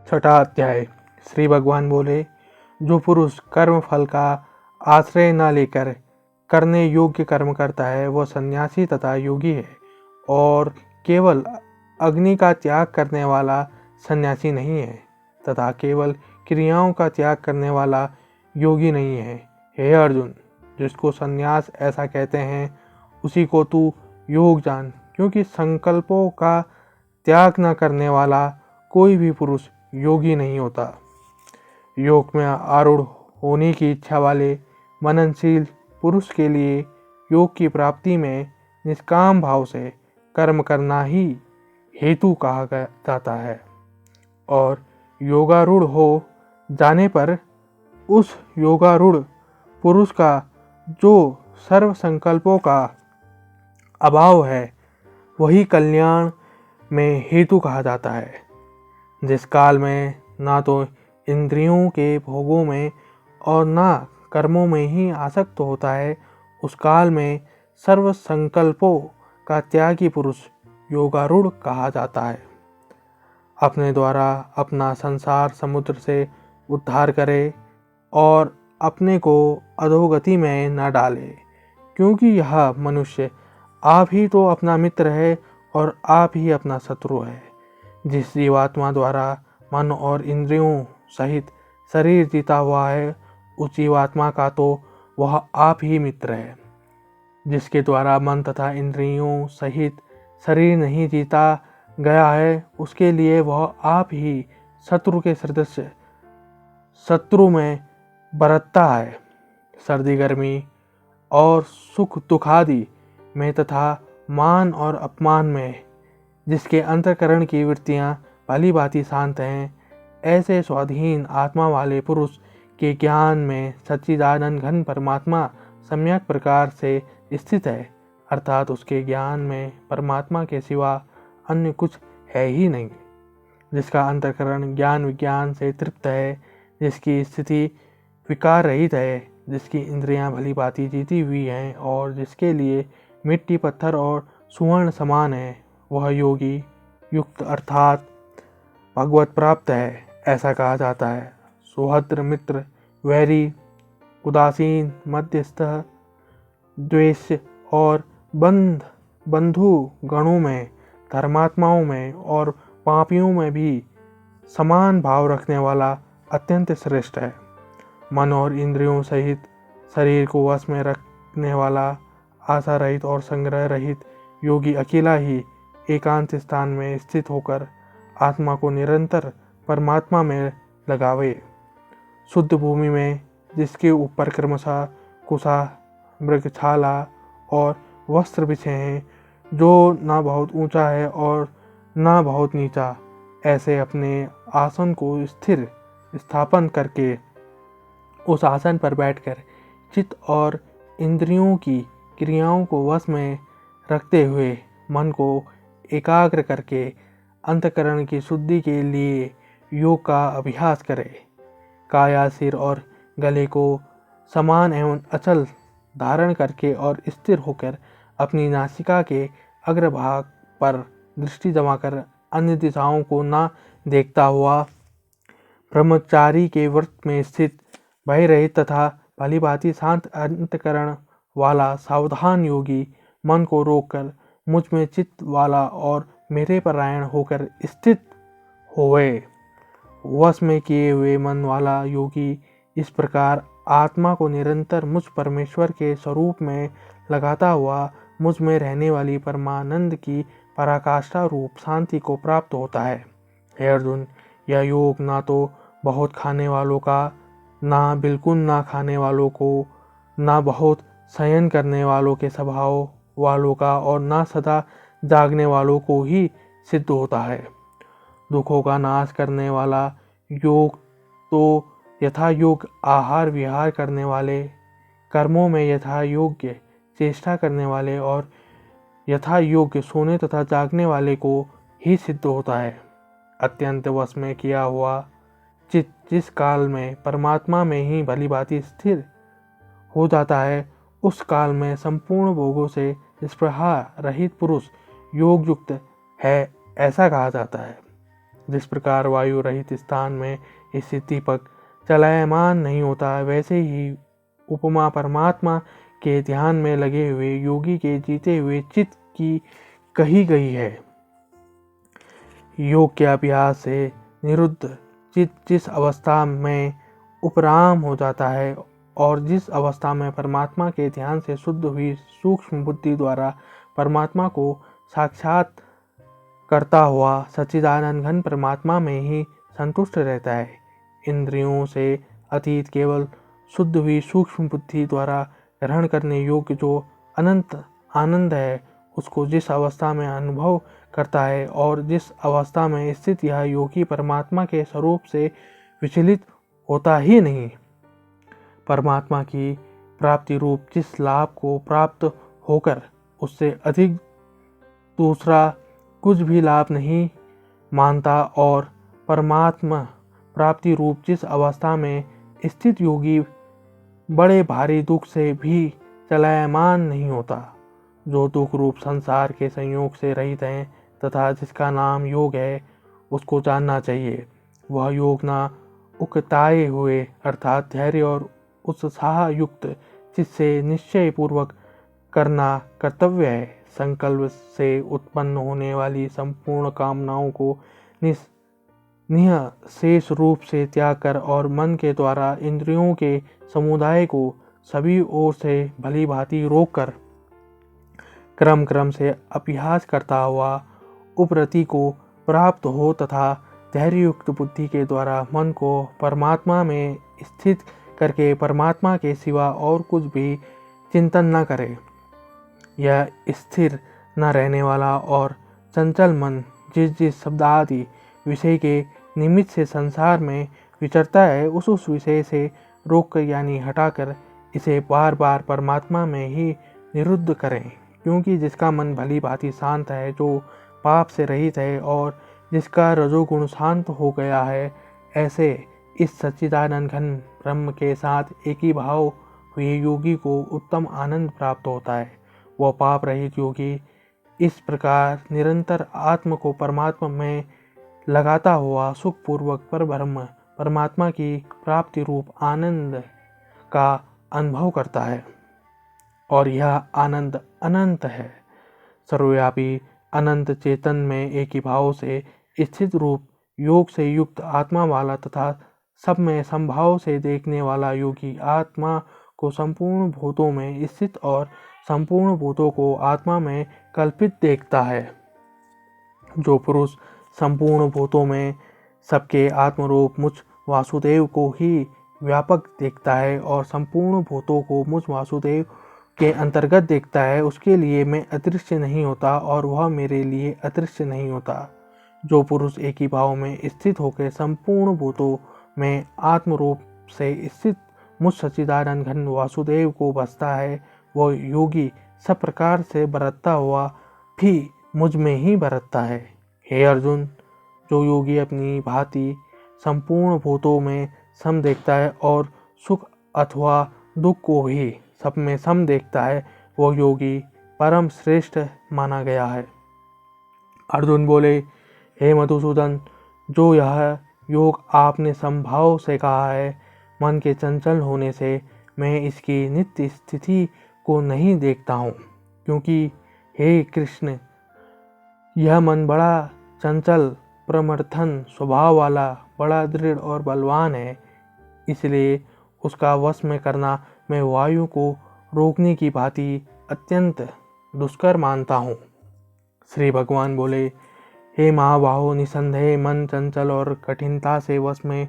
छठा अध्याय। श्री भगवान बोले, जो पुरुष कर्म फल का आश्रय न लेकर करने योग्य कर्म करता है वह सन्यासी तथा योगी है, और केवल अग्नि का त्याग करने वाला सन्यासी नहीं है तथा केवल क्रियाओं का त्याग करने वाला योगी नहीं है। हे अर्जुन, जिसको सन्यास ऐसा कहते हैं उसी को तू योग जान, क्योंकि संकल्पों का त्याग न करने वाला कोई भी पुरुष योगी नहीं होता। योग में आरूढ़ होने की इच्छा वाले मननशील पुरुष के लिए योग की प्राप्ति में निष्काम भाव से कर्म करना ही हेतु कहा जाता है, और योगारूढ़ हो जाने पर उस योगारूढ़ पुरुष का जो सर्व संकल्पों का अभाव है वही कल्याण में हेतु कहा जाता है। जिस काल में ना तो इंद्रियों के भोगों में और ना कर्मों में ही आसक्त होता है, उस काल में सर्व संकल्पों का त्यागी पुरुष योगारूढ़ कहा जाता है। अपने द्वारा अपना संसार समुद्र से उद्धार करे और अपने को अधोगति में न डाले, क्योंकि यह मनुष्य आप ही तो अपना मित्र है और आप ही अपना शत्रु है। जिस जीवात्मा द्वारा मन और इंद्रियों सहित शरीर जीता हुआ है, उस जीवात्मा का तो वह आप ही मित्र है। जिसके द्वारा मन तथा इंद्रियों सहित शरीर नहीं जीता गया है, उसके लिए वह आप ही शत्रु के सदृश शत्रु में बरतता है। सर्दी गर्मी और सुख दुख आदि में तथा मान और अपमान में जिसके अंतःकरण की वृत्तियां भली भांति शांत हैं, ऐसे स्वाधीन आत्मा वाले पुरुष के ज्ञान में सच्चिदानंद घन परमात्मा सम्यक प्रकार से स्थित है, अर्थात उसके ज्ञान में परमात्मा के सिवा अन्य कुछ है ही नहीं। जिसका अंतःकरण ज्ञान विज्ञान से तृप्त है, जिसकी स्थिति विकार रहित है, जिसकी इंद्रियां भली भांति जीती हुई हैं और जिसके लिए मिट्टी पत्थर और सुवर्ण समान है, वह योगी युक्त अर्थात भगवत प्राप्त है, ऐसा कहा जाता है। सुहृद मित्र वैरी उदासीन मध्यस्थ द्वेष और बंधु गणों में धर्मात्माओं में और पापियों में भी समान भाव रखने वाला अत्यंत श्रेष्ठ है। मन और इंद्रियों सहित शरीर को वश में रखने वाला आशा रहित और संग्रह रहित योगी अकेला ही एकांत स्थान में स्थित होकर आत्मा को निरंतर परमात्मा में लगावे। शुद्ध भूमि में जिसके ऊपर क्रमशः कुशा मृगछाला और वस्त्र बिछे हैं, जो ना बहुत ऊंचा है और ना बहुत नीचा, ऐसे अपने आसन को स्थिर स्थापन करके उस आसन पर बैठकर चित्त और इंद्रियों की क्रियाओं को वश में रखते हुए मन को एकाग्र करके अंतःकरण की शुद्धि के लिए योग का अभ्यास करें। काया सिर और गले को समान एवं अचल धारण करके और स्थिर होकर अपनी नासिका के अग्रभाग पर दृष्टि जमाकर अन्य दिशाओं को न देखता हुआ ब्रह्मचारी के व्रत में स्थित भय रहित तथा भली भांति शांत अंतःकरण वाला सावधान योगी मन को रोककर मुझ में चित्त वाला और मेरे परायण होकर स्थित होवे। वश में किए हुए मन वाला योगी इस प्रकार आत्मा को निरंतर मुझ परमेश्वर के स्वरूप में लगाता हुआ मुझ में रहने वाली परमानंद की पराकाष्ठा रूप शांति को प्राप्त होता है। हे अर्जुन, यह योग ना तो बहुत खाने वालों का, ना बिल्कुल ना खाने वालों को, ना बहुत शयन करने वालों के स्वभाव वालों का और ना सदा जागने वालों को ही सिद्ध होता है। दुखों का नाश करने वाला योग तो यथा योग आहार विहार करने वाले, कर्मों में यथा योग्य चेष्टा करने वाले और यथा योग्य सोने तथा जागने वाले को ही सिद्ध होता है। अत्यंत वश में किया हुआ चित्त जिस काल में परमात्मा में ही भली भांति स्थिर हो जाता है, उस काल में संपूर्ण भोगों से स्पृहा रहित पुरुष योग युक्त है, ऐसा कहा जाता है। जिस प्रकार वायु रहित स्थान में स्थित दीपक चलायमान नहीं होता, वैसे ही उपमा परमात्मा के ध्यान में लगे हुए योगी के जीते हुए चित्त की कही गई है। योग के अभ्यास से निरुद्ध चित्त जिस अवस्था में उपराम हो जाता है और जिस अवस्था में परमात्मा के ध्यान से शुद्ध हुई सूक्ष्म बुद्धि द्वारा परमात्मा को साक्षात करता हुआ सच्चिदानंद घन परमात्मा में ही संतुष्ट रहता है, इंद्रियों से अतीत केवल शुद्ध हुई सूक्ष्म बुद्धि द्वारा ग्रहण करने योग्य जो अनंत आनंद है, उसको जिस अवस्था में अनुभव करता है और जिस अवस्था में स्थित यह योगी परमात्मा के स्वरूप से विचलित होता ही नहीं, परमात्मा की प्राप्ति रूप जिस लाभ को प्राप्त होकर उससे अधिक दूसरा कुछ भी लाभ नहीं मानता और परमात्मा प्राप्ति रूप जिस अवस्था में स्थित योगी बड़े भारी दुख से भी चलायमान नहीं होता, जो दुख रूप संसार के संयोग से रहित हैं तथा जिसका नाम योग है, उसको जानना चाहिए। वह योग ना उकताए हुए अर्थात धैर्य और उत्साह युक्त जिससे निश्चय पूर्वक करना कर्तव्य है, संकल्प से उत्पन्न होने वाली संपूर्ण कामनाओं को निःशेष रूप से त्याग कर और मन के द्वारा इंद्रियों के समुदाय को सभी ओर से भली भांति रोक कर क्रम क्रम से अभ्यास करता हुआ उपरति को प्राप्त हो तथा धैर्ययुक्त बुद्धि के द्वारा मन को परमात्मा में स्थित करके परमात्मा के सिवा और कुछ भी चिंतन न करे। यह स्थिर न रहने वाला और चंचल मन जिस शब्दादि विषय के निमित्त से संसार में विचरता है, उस विषय से रोककर यानी हटाकर इसे बार बार परमात्मा में ही निरुद्ध करें, क्योंकि जिसका मन भली भांति शांत है, जो पाप से रहित है और जिसका रजोगुण शांत हो गया है, ऐसे इस सच्चिदानंद घन ब्रह्म के साथ एक ही भाव हुए योगी को उत्तम आनंद प्राप्त होता है। वह पाप रहित योगी इस प्रकार निरंतर आत्म को परमात्मा में लगाता हुआ सुखपूर्वक परब्रह्म परमात्मा की प्राप्ति रूप आनंद का अनुभव करता है और यह आनंद अनंत है। सर्वव्यापी अनंत चेतन में एक ही भाव से स्थित रूप योग से युक्त आत्मा वाला तथा सब में संभाव से देखने वाला योगी आत्मा को संपूर्ण भूतों में स्थित और संपूर्ण भूतों को आत्मा में कल्पित देखता है। जो पुरुष संपूर्ण भूतों में सबके आत्मरूप मुझ वासुदेव को ही व्यापक देखता है और संपूर्ण भूतों को मुझ वासुदेव के अंतर्गत देखता है, उसके लिए मैं अदृश्य नहीं होता और वह मेरे लिए अदृश्य नहीं होता। जो पुरुष एक ही भाव में स्थित होकर संपूर्ण भूतों में आत्मरूप से स्थित मुझ सच्चिदानंद घन वासुदेव को बसता है, वह योगी सब प्रकार से बरतता हुआ भी मुझ में ही बरतता है। हे अर्जुन, जो योगी अपनी भांति संपूर्ण भूतों में सम देखता है और सुख अथवा दुख को भी सब में सम देखता है, वह योगी परम श्रेष्ठ माना गया है। अर्जुन बोले, हे मधुसूदन, जो यह योग आपने संभाव से कहा है, मन के चंचल होने से मैं इसकी नित्य स्थिति को नहीं देखता हूँ, क्योंकि हे कृष्ण, यह मन बड़ा चंचल प्रमथन स्वभाव वाला बड़ा दृढ़ और बलवान है, इसलिए उसका वश में करना मैं वायु को रोकने की भांति अत्यंत दुष्कर मानता हूँ। श्री भगवान बोले, हे महाबाहो, निसंदेह मन चंचल और कठिनता से वश में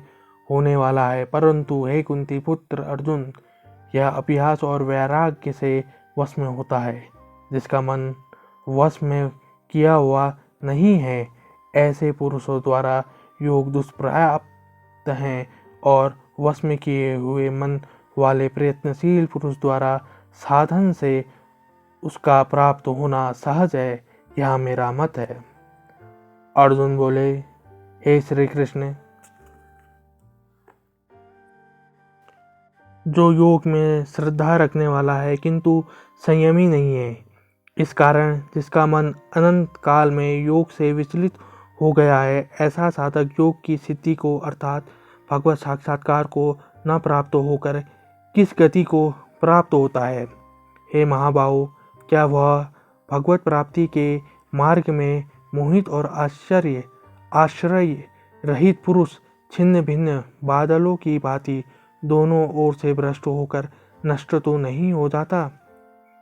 होने वाला है, परंतु हे कुंती पुत्र अर्जुन, यह अभ्यास और वैराग्य से वश में होता है। जिसका मन वश में किया हुआ नहीं है, ऐसे पुरुषों द्वारा योग दुष्प्राप्त हैं और वश में किए हुए मन वाले प्रयत्नशील पुरुष द्वारा साधन से उसका प्राप्त होना सहज है, यह मेरा मत है। अर्जुन बोले, हे श्री कृष्ण, जो योग में श्रद्धा रखने वाला है किंतु संयमी नहीं है, इस कारण जिसका मन अनंत काल में योग से विचलित हो गया है, ऐसा साधक योग की सिद्धि को अर्थात भगवत साक्षात्कार को न प्राप्त होकर किस गति को प्राप्त होता है? हे महाबाहो, क्या वह भगवत प्राप्ति के मार्ग में मोहित और आश्रय रहित पुरुष छिन्न भिन्न बादलों की भांति दोनों ओर से भ्रष्ट होकर नष्ट तो नहीं हो जाता?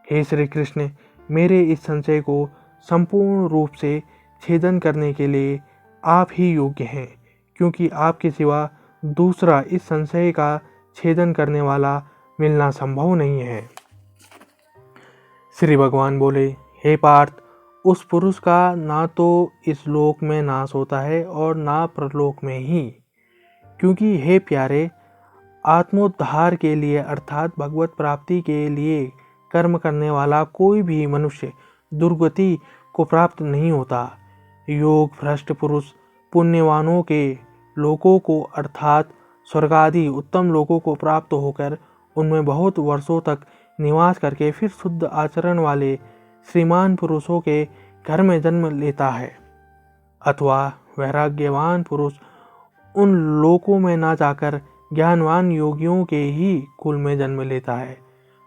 हे श्री कृष्ण, मेरे इस संशय को संपूर्ण रूप से छेदन करने के लिए आप ही योग्य हैं, क्योंकि आपके सिवा दूसरा इस संशय का छेदन करने वाला मिलना संभव नहीं है। श्री भगवान बोले, हे पार्थ, उस पुरुष का ना तो इस लोक में नाश होता है और ना परलोक में ही, क्योंकि हे प्यारे, आत्मोद्धार के लिए अर्थात भगवत प्राप्ति के लिए कर्म करने वाला कोई भी मनुष्य दुर्गति को प्राप्त नहीं होता। योग भ्रष्ट पुरुष पुण्यवानों के लोकों को अर्थात स्वर्ग आदि उत्तम लोकों को प्राप्त होकर उनमें बहुत वर्षों तक निवास करके फिर शुद्ध आचरण वाले श्रीमान पुरुषों के घर में जन्म लेता है, अथवा वैराग्यवान पुरुष उन लोकों में ना जाकर ज्ञानवान योगियों के ही कुल में जन्म लेता है।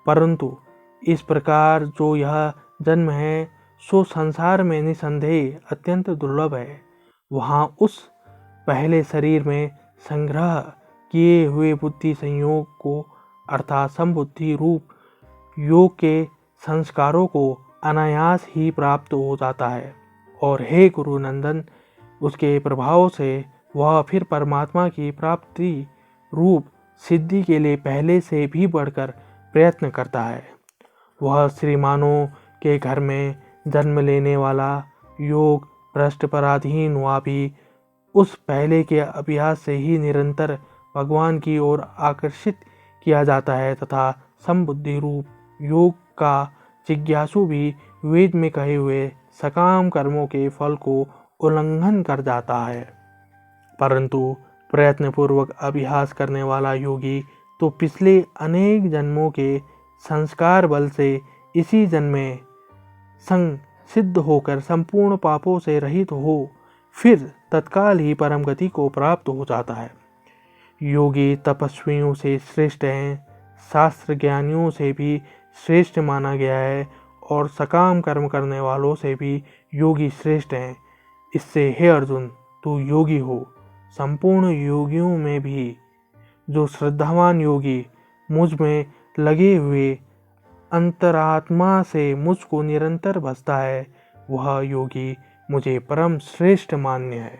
परंतु इस प्रकार जो यह जन्म है सो संसार में निसंदेह अत्यंत दुर्लभ है। वहाँ उस पहले शरीर में संग्रह किए हुए बुद्धि संयोग को अर्थात संबुद्धि रूप योग के संस्कारों को अनायास ही प्राप्त हो जाता है, और हे गुरु नंदन, उसके प्रभाव से वह फिर परमात्मा की प्राप्ति रूप सिद्धि के लिए पहले से भी बढ़कर प्रयत्न करता है। वह श्रीमानों के घर में जन्म लेने वाला योग भ्रष्ट पराधीन हुआ भी उस पहले के अभ्यास से ही निरंतर भगवान की ओर आकर्षित किया जाता है, तथा संबुद्धि रूप योग का जिज्ञासु भी वेद में कहे हुए सकाम कर्मों के फल को उल्लंघन कर जाता है। परंतु प्रयत्नपूर्वक अभ्यास करने वाला योगी तो पिछले अनेक जन्मों के संस्कार बल से इसी जन्म में संग सिद्ध होकर संपूर्ण पापों से रहित हो फिर तत्काल ही परम गति को प्राप्त हो जाता है। योगी तपस्वियों से श्रेष्ठ हैं, शास्त्र ज्ञानियों से भी श्रेष्ठ माना गया है, और सकाम कर्म करने वालों से भी योगी श्रेष्ठ हैं। इससे हे अर्जुन, तू योगी हो। संपूर्ण योगियों में भी जो श्रद्धावान योगी मुझ में लगे हुए अंतरात्मा से मुझको निरंतर भजता है, वह योगी मुझे परम श्रेष्ठ मान्य है।